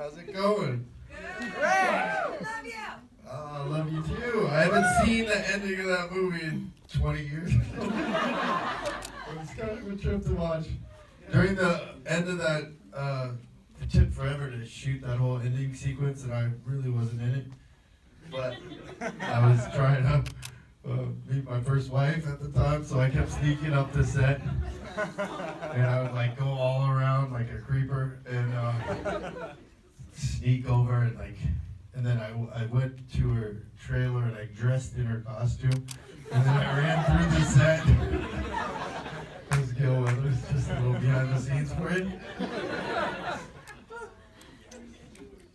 How's it going? Great! Love you! Oh, I love you too. I haven't seen the ending of that movie in 20 years. It was kind of a trip to watch. During the end of that, it took forever to shoot that whole ending sequence, and I really wasn't in it. But I was trying to meet my first wife at the time, so I kept sneaking up the set. And I would like go all around like a creeper and sneak over and then I went to her trailer and I dressed in her costume and then I ran through the set. It was Gil Weathers, just a little behind the scenes for it.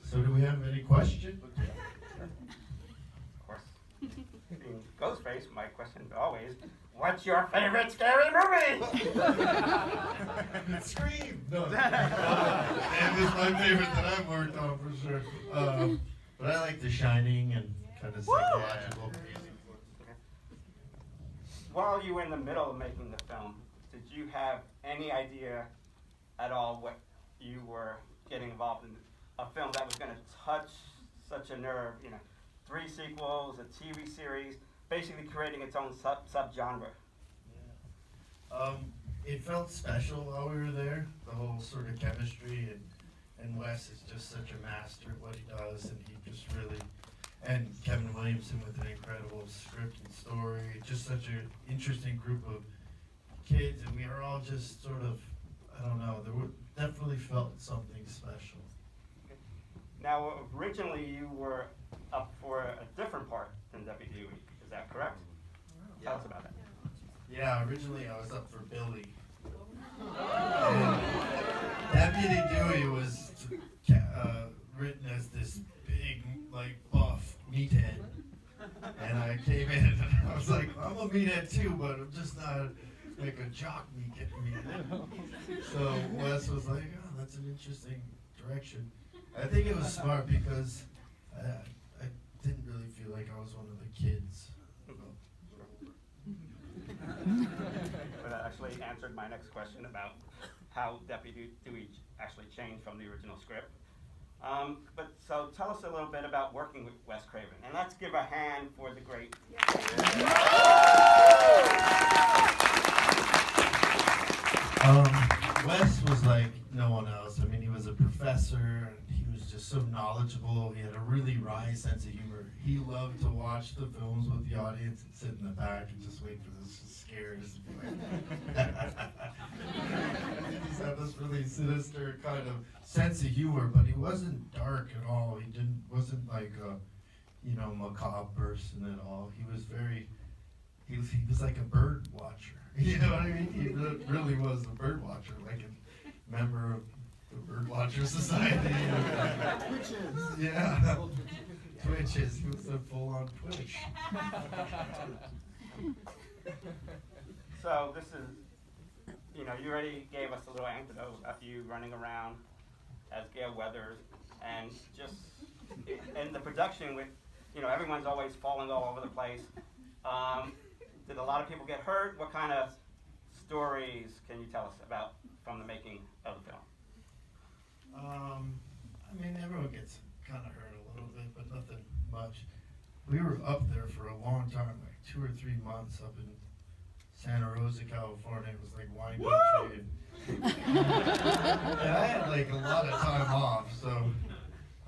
So do we have any questions? Of course. Being Ghostface, my question always, what's your favorite scary movie? Scream! No. It was my favorite that I've worked on for sure. But I like The Shining and kind of psychological. While you were in the middle of making the film, did you have any idea at all what you were getting involved in? A film that was going to touch such a nerve, 3 sequels, a TV series, basically creating its own subgenre. Yeah. It felt special while we were there, the whole sort of chemistry, and Wes is just such a master at what he does, and he just really, and Kevin Williamson with an incredible script and story, just such an interesting group of kids, and we were all just sort of, I don't know, definitely felt something special. Now, originally you were up for a different part than Deputy Dewey, is that correct? Yeah. Tell us about that. Yeah, originally I was up for Billy. And Deputy Dewey was written as this big, buff meathead. And I came in and I was like, I'm a meathead too, but I'm just not like a jock meathead. So Wes was like, oh, that's an interesting direction. I think it was smart because I didn't really feel like I was one of the kids. But that actually answered my next question about how Deputy Dewey actually changed from the original script. But so tell us a little bit about working with Wes Craven, and let's give a hand for the great. Wes was like no one else. I mean, he was a professor, and he was just so knowledgeable. He had a really wry sense of humor. He loved to watch the films with the audience and sit in the back and just wait for this scares. He just had this really sinister kind of sense of humor, but he wasn't dark at all. Wasn't like a, macabre person at all. He was he was like a bird watcher. You know what I mean? He really was a bird watcher, like a member of the Bird Watcher Society. Yeah. Twitches. He was a full-on Twitch. So this is, you already gave us a little anecdote of you running around as Gale Weathers, and just in the production with, everyone's always falling all over the place. Did a lot of people get hurt? What kind of stories can you tell us about from the making of the film? I mean, everyone gets kind of hurt a little bit, but nothing much. We were up there for a long time, like 2 or 3 months up in Santa Rosa, California. It was like wine country. And I had like a lot of time off, so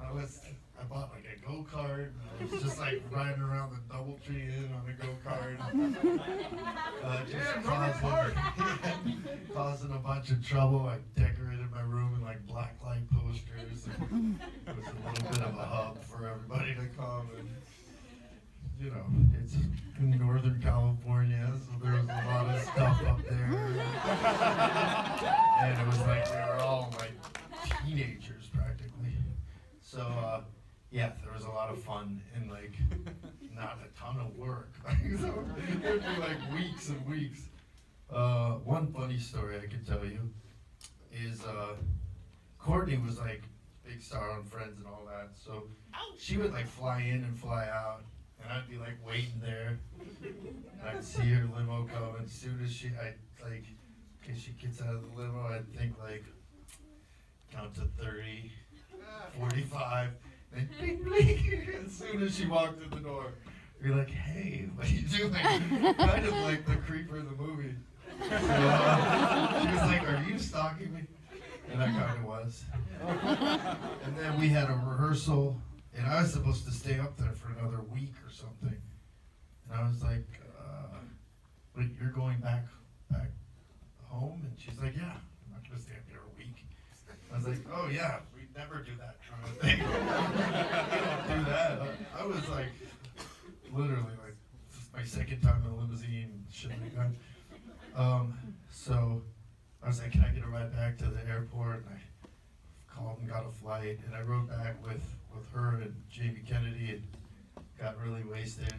I bought like a go-kart. I was just like riding around the Doubletree Inn on a go-kart. Just causing a bunch of trouble. I decorated my room in like blacklight posters. And it was a little bit of a hub for everybody to come. And, it's in Northern California, so there was a lot of stuff up there. And it was like we were all like teenagers practically. So, yeah, there was a lot of fun and like not a ton of work. So it would be like weeks and weeks. One funny story I could tell you is Courtney was like big star on Friends and all that, so she would like fly in and fly out, and I'd be like waiting there. And I'd see her limo come, and as soon as she gets out of the limo, I'd think like count to 30, 40 5. And bling, bling. As soon as she walked in the door, you're like, hey, what are you doing? Kind of like the creeper in the movie. So, she was like, are you stalking me? And I kind of was. And then we had a rehearsal, and I was supposed to stay up there for another week or something. And I was like, but you're going back home? And she's like, yeah, I'm not going to stay up here a week. I was like, oh yeah, we never do that kind of thing. We don't do that. I was like, literally, like, this is my second time in a limousine, shit like that. So I was like, can I get a ride back to the airport? And I called and got a flight, and I rode back with her and Jamie Kennedy and got really wasted.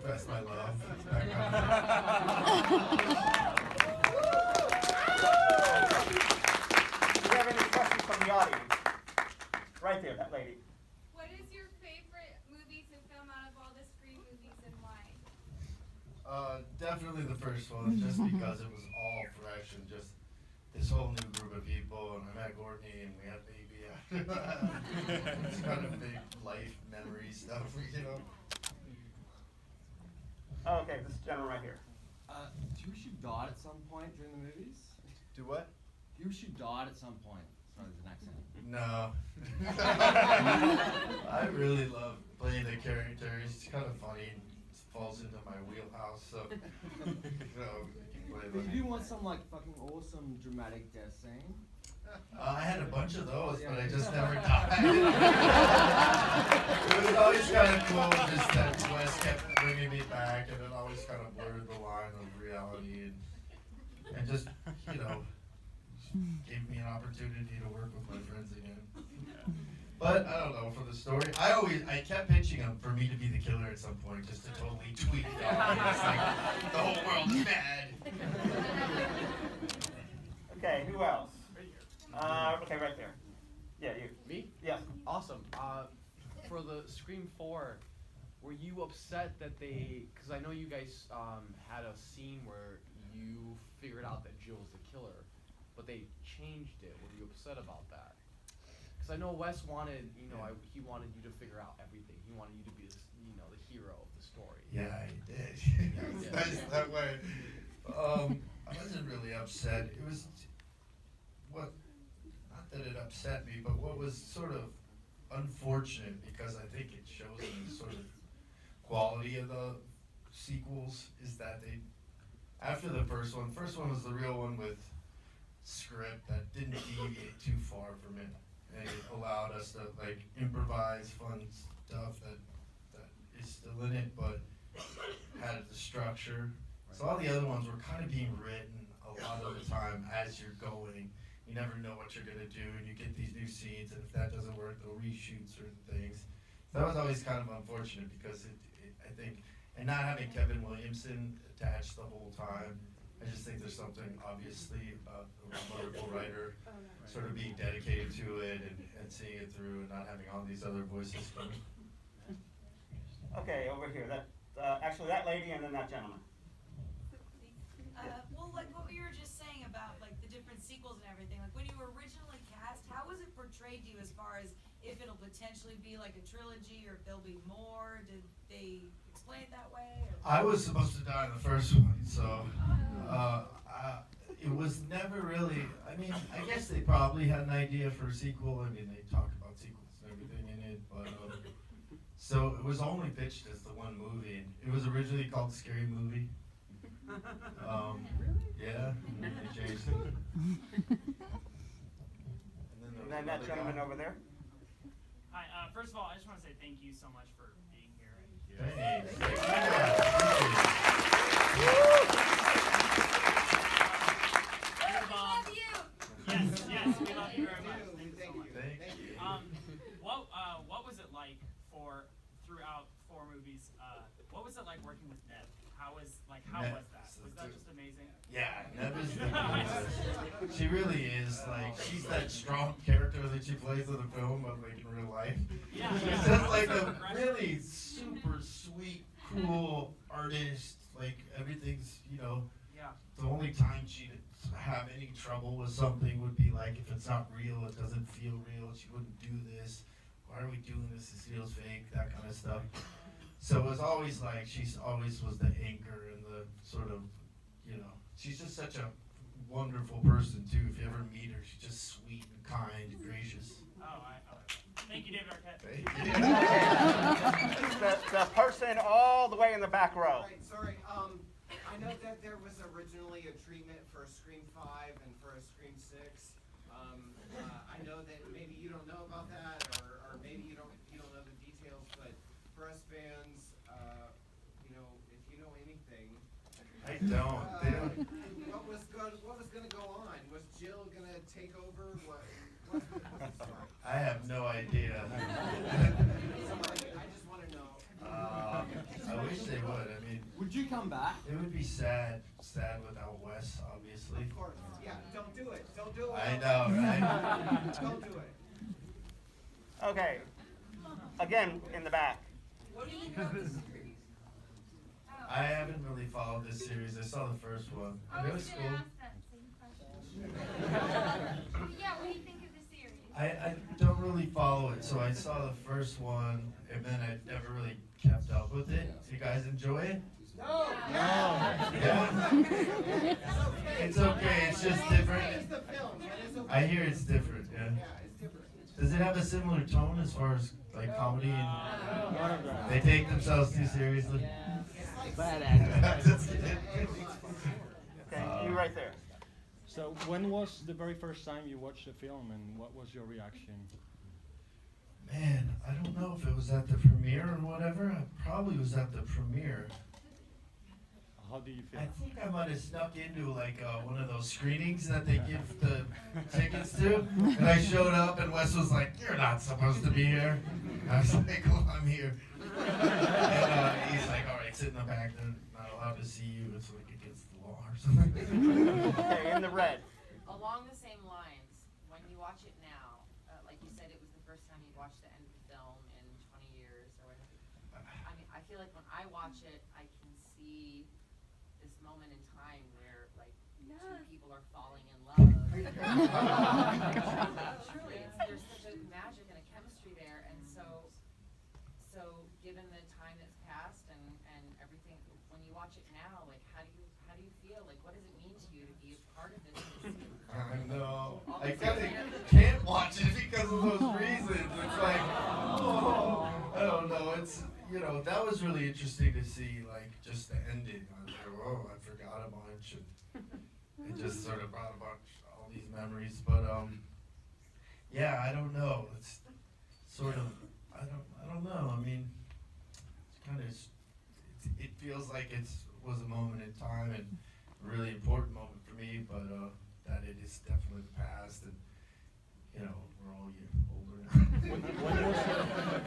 That's my love. It's back Do you have any questions from the audience? Right there, that lady. What is your favorite movie to film out of all the Scream movies and why? Definitely the first one, just because it was all fresh and just this whole new group of people, and I met Courtney and we had a baby. It's kind of big life memory stuff, you know. Oh, okay, this gentleman right here. Do you shoot dot at some point during the movies? Do what? Do you shoot dot at some point? Sorry, there's an accent. No. I really love playing the character. It's kind of funny. It falls into my wheelhouse, so you know, you can play But the. if you want some like fucking awesome dramatic death scene, I had a bunch of those, but I just never died. It was always kind of cool, just that Wes kept bringing me back, and it always kind of blurred the line of reality, and just, you know, gave me an opportunity to work with my friends again. But I don't know, for the story, I kept pitching him for me to be the killer at some point, just to totally tweak it out. It's like, the whole world's mad. Okay, who else? Okay, right there. Yeah, you. Me? Yes. Awesome. For the Scream 4, were you upset that because I know you guys had a scene where you figured out that Jill was the killer, but they changed it. Were you upset about that? Because I know Wes wanted, he wanted you to figure out everything. He wanted you to be, the hero of the story. Yeah, he did. Yeah, he It's did. nice that way. I wasn't really upset. It was not that it upset me, but what was sort of unfortunate, because I think it shows the sort of quality of the sequels, is that after the first one was the real one with script that didn't deviate too far from it. And it allowed us to like improvise fun stuff that is still in it, but had the structure. So all the other ones were kind of being written a lot of the time as you're going. You never know what you're gonna do, and you get these new scenes, and if that doesn't work, they'll reshoot certain things. So that was always kind of unfortunate, because I think, and not having Kevin Williamson attached the whole time, I just think there's something obviously about a wonderful writer sort of being dedicated to it and seeing it through, and not having all these other voices coming. Okay, over here. Actually, that lady and then that gentleman. Well, like what we were just saying about like the different sequels and everything, like when you were originally cast, how was it portrayed to you as far as if it'll potentially be like a trilogy or if there'll be more? Did they explain it that way? Or? I was supposed to die in the first one, so it was never really, I mean, I guess they probably had an idea for a sequel. I mean, they talk about sequels and everything in it, but so it was only pitched as the one movie. It was originally called Scary Movie. Yeah, and then they changed it. And then that gentleman over there. Hi, first of all, I just want to say thank you so much for being here. Thanks. We love you. Yes, we love you very much. Thank you so much. Thank you. What was it like throughout 4 movies? What was it like working with Neb? How was that? Was that just amazing? Yeah, Neb is the coolest. She really is, like, she's that strong character that she plays in the film, but like in real life. Yeah. She's just like a really super sweet, cool artist. Like everything's, Yeah. the only time she have any trouble with something would be like, if it's not real, it doesn't feel real, she wouldn't do this. Why are we doing this? This feels fake, that kind of stuff. So it was always like, she's always was the anchor and the sort of, you know, she's just such a wonderful person too. If you ever meet her, she's just sweet and kind and gracious. Thank you, David Arquette. Thank you. The person all the way in the back row. Right, sorry. I know that there was originally a treatment for Scream 5 and for a Scream 6. I know that maybe you don't know about that, or maybe you don't know the details. But for us fans, you know, if you know anything, I don't. They don't. What was going to go on? Was Jill going to take over? What's the story? I have no idea. I just want to know. I wish they would. I mean, Would you come back? it would be sad without Wes, obviously. Of course. Yeah, don't do it. Don't do it. I know, right? Don't do it. Okay. Again, in the back. What do you think about the series? I haven't really followed this series. I saw the first one. I And it was was cool. gonna ask that same question. Yeah, what do you think of the series? I don't really follow it, so I saw the first one, and then I never really kept up with it. You guys enjoy it? No. Yeah? It's okay, it's just different. It's the film. It is okay. I hear it's different, yeah. Yeah, it's different. Does it have a similar tone as far as like comedy and they take themselves too seriously? Just kidding. Okay, you right there. So when was the very first time you watched the film, and what was your reaction? Man, I don't know if it was at the premiere or whatever. I probably was at the premiere. How do you feel? I think I might have snuck into like one of those screenings that they give the tickets to, and I showed up, and Wes was like, "You're not supposed to be here." I was like, "Well, I'm here." And he's like, "All right, sit in the back. They're not allowed to see you. It's like against the law or something." Okay, in the red. Along the same lines, when you watch it now, like you said, it was the first time you watched the end of the film in 20 years or whatever. I mean, I feel like when I watch it, I can see this moment in time where, like, two people are falling in love. Truly, there's such a magic and a chemistry there, and so given the time that's passed and everything, when you watch it now, like, how do you feel? Like, what does it mean to you to be a part of this? I know. I kind of can't watch it because of those reasons. It's like, oh, I don't know. It's, you know, that was really interesting to see, like, just the ending. I was like, whoa, I forgot a bunch, and it just sort of brought all these memories. But yeah, I don't know. It's sort of, I don't know. I mean, it's kind of, it feels like it was a moment in time and a really important moment for me, but that it is definitely the past, and you know, we're all older now.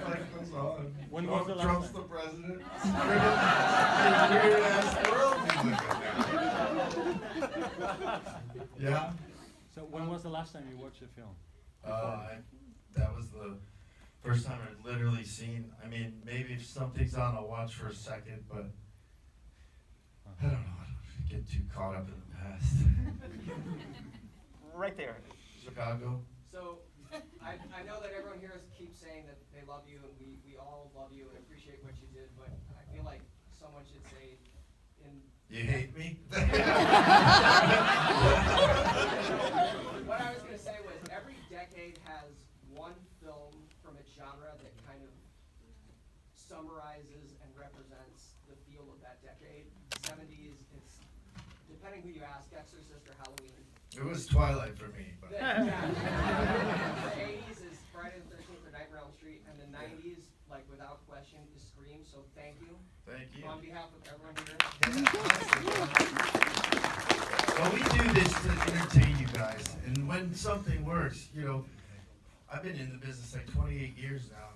Life goes on. When was the last Trump's time? the president. Weird ass world we live in now. Yeah. So when was the last time you watched the film? That was the first time I'd literally seen. I mean, maybe if something's on, I'll watch for a second, but I don't know. I don't get too caught up in the past. Right there. Chicago. So, I know that everyone here keeps saying that they love you, and we all love you and appreciate what you did, but I feel like someone should say, You hate me? What I was going to say was, every decade has one film from its genre that kind of summarizes and represents the feel of that decade. 70s, it's, depending who you ask, Exorcist or Halloween. It was Twilight for me, but The 80s is Friday the 13th or Nightmare on Elm Street, and the 90s, like without question, is Scream. So thank you. thank you. On behalf of everyone here. Well, we do this to entertain you guys, and when something works, you know, I've been in the business like 28 years now,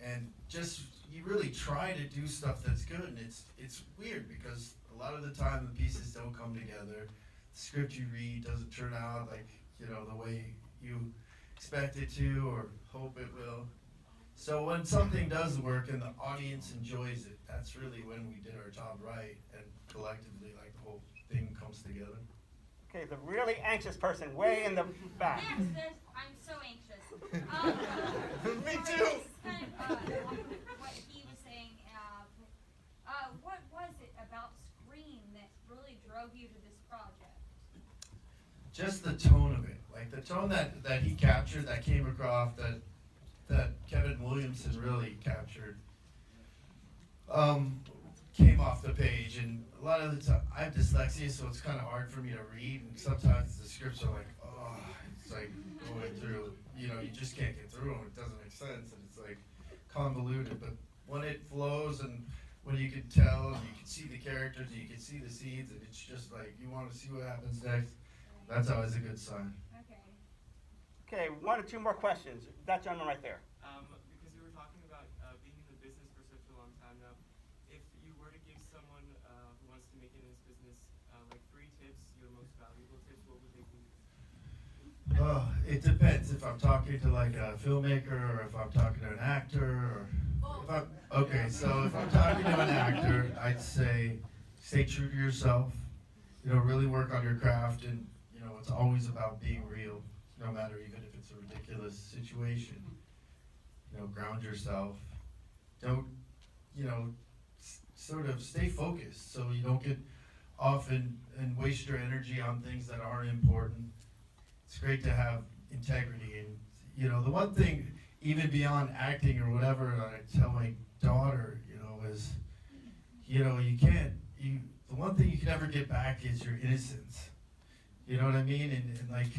and just you really try to do stuff that's good, and it's weird because a lot of the time the pieces don't come together. The script you read doesn't turn out like, you know, the way you expect it to or hope it will. So when something does work and the audience enjoys it, that's really when we did our job right, and collectively, like, the whole thing comes together. Okay, the really anxious person way in the back. Yes, I'm so anxious. Me This too. is kind of what he was saying. What was it about Scream that really drove you to this project? Just the tone of it, like the tone that he captured, that came across, that Kevin Williamson really captured, came off the page. And a lot of the time, I have dyslexia, so it's kind of hard for me to read. And sometimes the scripts are like, oh, it's like going through, you just can't get through them. It doesn't make sense, and it's like convoluted. But when it flows and when you can tell, and you can see the characters, and you can see the scenes, and it's just like you want to see what happens next. That's always a good sign. Okay. Okay, 1 or 2 more questions. That gentleman right there. Because we were talking about being in the business for such a long time now, if you were to give someone who wants to make it in this business like 3 tips, your most valuable tips, what would they be? It depends if I'm talking to like a filmmaker or if I'm talking to an actor or if I'm, okay, so if I'm talking to an actor, I'd say stay true to yourself, really work on your craft, and it's always about being real, no matter even if it's a ridiculous situation. Ground yourself. Don't, sort of stay focused so you don't get off and waste your energy on things that aren't important. It's great to have integrity, and the one thing, even beyond acting or whatever, I tell my daughter, is, the one thing you can never get back is your innocence. You know what I mean? And like,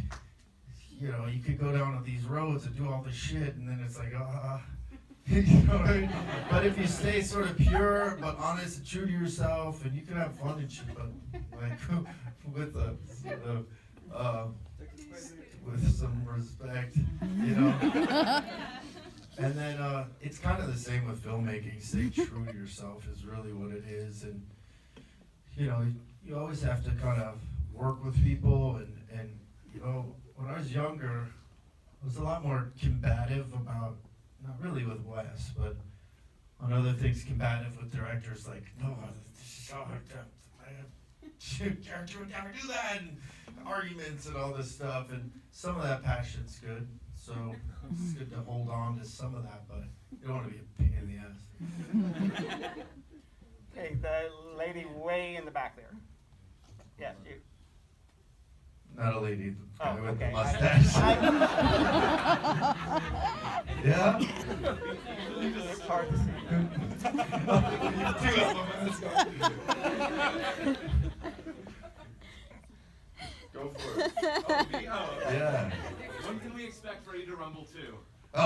you could go down these roads and do all this shit, and then it's like, you know what I mean? But if you stay sort of pure but honest and true to yourself, and you can have fun and shit, but like with with some respect, And then it's kind of the same with filmmaking. Stay true to yourself is really what it is, and you always have to kind of work with people, and when I was younger, I was a lot more combative about, not really with Wes, but on other things, combative with directors, like, no, this is so hard to, character would never do that, and arguments and all this stuff, and some of that passion's good, so it's good to hold on to some of that, but you don't want to be a pain in the ass. Okay, the lady way in the back there. Yes, you. Not a lady, the guy Oh, with okay. the mustache. Yeah? It's hard to see. Two of them, let's go. Go for it. Oh, me? Oh, okay. Yeah. When can we expect Ready to Rumble 2? Oh. Oh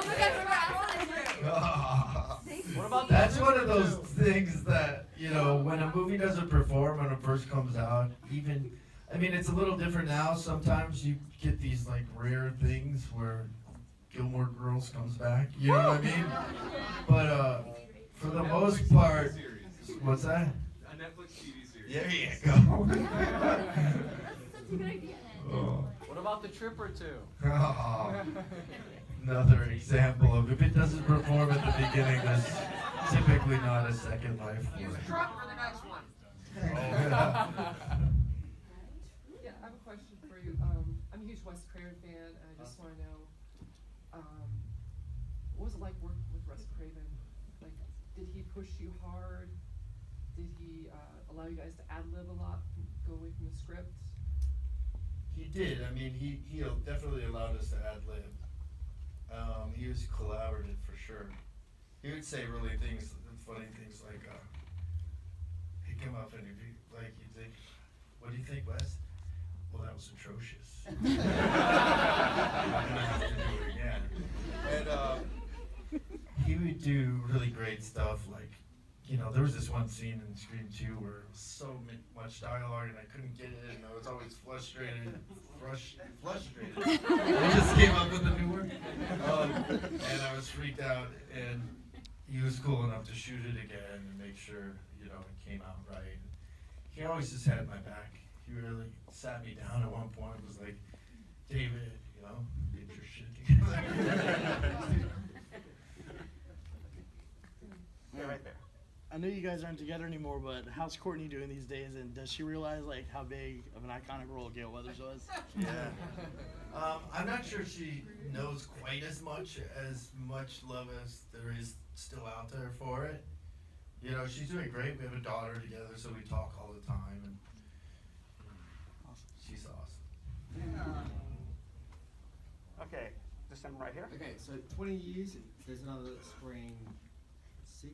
my God, What about That's one of those things that, when a movie doesn't perform when it first comes out, it's a little different now. Sometimes you get these like rare things where Gilmore Girls comes back, you know what I mean? But for the most part, what's that? A Netflix TV series. There you go. That's such a good idea. Oh. What about The Tripper 2? Oh. Another example of if it doesn't perform at the beginning, there's typically not a second life for Use it. Trump for the next one. Yeah, I have a question for you. I'm a huge Wes Craven fan, and I just want to know, what was it like working with Wes Craven? Like, did he push you hard? Did he allow you guys to ad-lib a lot, go away from the script? He did. He definitely allowed us to ad-lib. He was collaborative for sure. He would say really funny things like, he'd come up and he'd think, what do you think, Wes? Well, that was atrocious. I'm gonna have to do it again. And he would do really great stuff, like, there was this one scene in Scream 2 where it was so much dialogue and I couldn't get it, and I was always frustrated. I just came up with a new word. And I was freaked out, and he was cool enough to shoot it again and make sure, it came out right. He always just had my back. He really sat me down at one point and was like, David, get your shit together. Yeah, right there. know you guys aren't together anymore, but how's Courtney doing these days? And does she realize like how big of an iconic role Gale Weathers was? Yeah. I'm not sure she knows quite as much love as there is still out there for it. You know, she's doing great. We have a daughter together, so we talk all the time, and she's awesome. Okay, this gentleman right here. Okay, so 20 years, there's another Scream 6.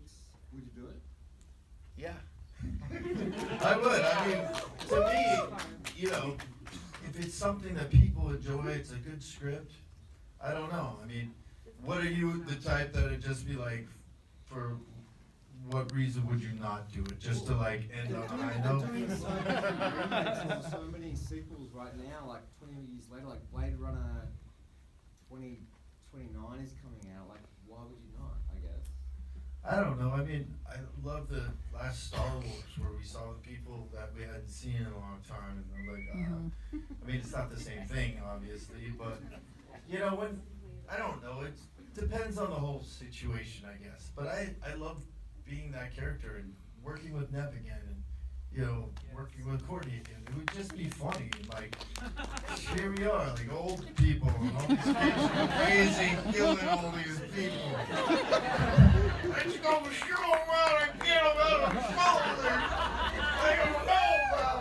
Would you do it? Yeah. I would. I mean, to me, you know, if it's something that people enjoy, it's a good script. I don't know. I mean, what are you the type that would just be like, for what reason would you not do it? Just to like end on a high note? So many sequels right now, like 20 years later, like Blade Runner 2029 is coming out. Like, why would you not, I guess? I don't know. I mean, I love the last Star Wars where we saw the people that we hadn't seen in a long time, and I'm like, I mean, it's not the same thing, obviously, but you know, when I don't know, it depends on the whole situation, I guess. But I love being that character and working with Nev again, and you know, working with Courtney again. It would just be funny. Like, here we are, like old people, and all these kids are crazy, killing all these people. Let's go show them out and get them out of smoking. They don't know about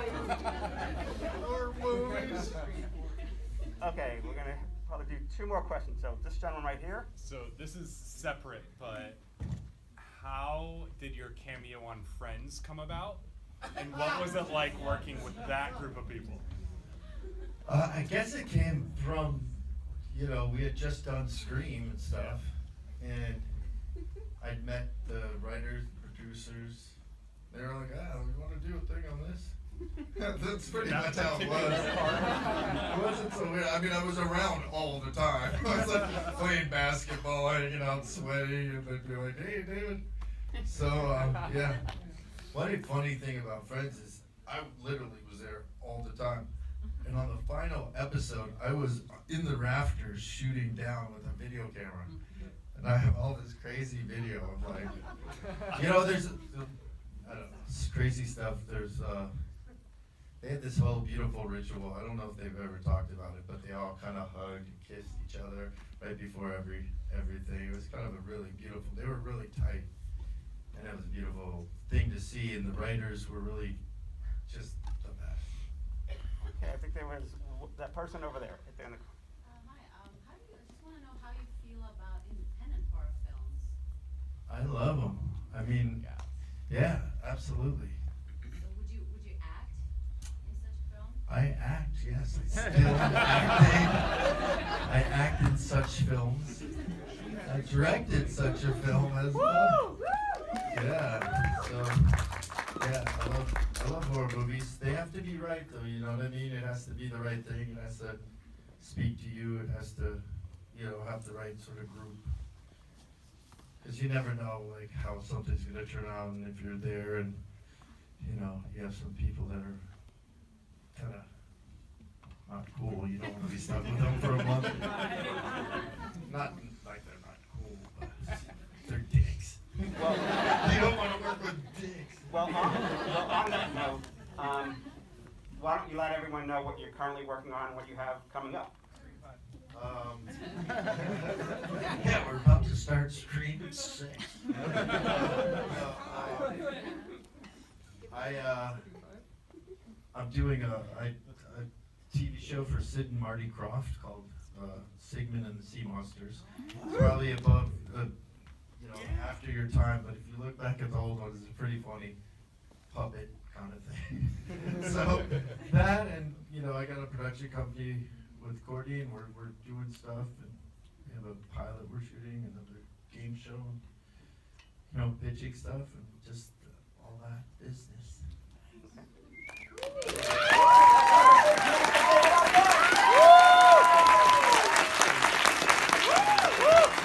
horror movies. Okay, we're gonna probably do 2 more questions. So this gentleman right here. So this is separate, but how did your cameo on Friends come about? And what was it like working with that group of people? I guess it came from, you know, we had just done Scream and stuff, and I'd met the writers, producers. They were like, we want to do a thing on this. That's pretty much how it was. It wasn't so weird. I mean, I was around all the time. I was like playing basketball, hanging out, sweating, and they'd be like, hey, David. So, yeah. One funny thing about Friends is I literally was there all the time. And on the final episode, I was in the rafters shooting down with a video camera. And I have all this crazy video of like, you know, there's, I don't know, it's crazy stuff. There's, they had this whole beautiful ritual. I don't know if they've ever talked about it, but they all kind of hugged and kissed each other right before everything. It was kind of a really beautiful, they were really tight. And it was a beautiful thing to see, and the writers were really just the best. Okay, I think there was that person over there. Right there in the Hi, how do you, I just want to know how you feel about independent horror films. I love them. I mean, yeah, absolutely. So would you act in such a film? I act, yes. I still acting. I act in such films. I directed such a film as well. Yeah, so, yeah, I love horror movies. They have to be right, though, you know what I mean? It has to be the right thing. It has to speak to you. It has to, you know, have the right sort of group. Because you never know, like, how something's going to turn out, and if you're there and, you know, you have some people that are kind of not cool, you don't want to be stuck with them for a month. Not like they're not cool, but they're dicks. Well, you don't want to work with dicks. Well, on that note, why don't you let everyone know what you're currently working on and what you have coming up? Yeah, we're about to start Screamfest. I'm doing a TV show for Sid and Marty Krofft called Sigmund and the Sea Monsters. It's probably above, you know, after your time, but if you look back at the old ones, it's a pretty funny puppet kind of thing. So that, and you know, I got a production company with Courtney, and we're doing stuff, and we have a pilot we're shooting, another game show, and, you know, pitching stuff, and just all that business.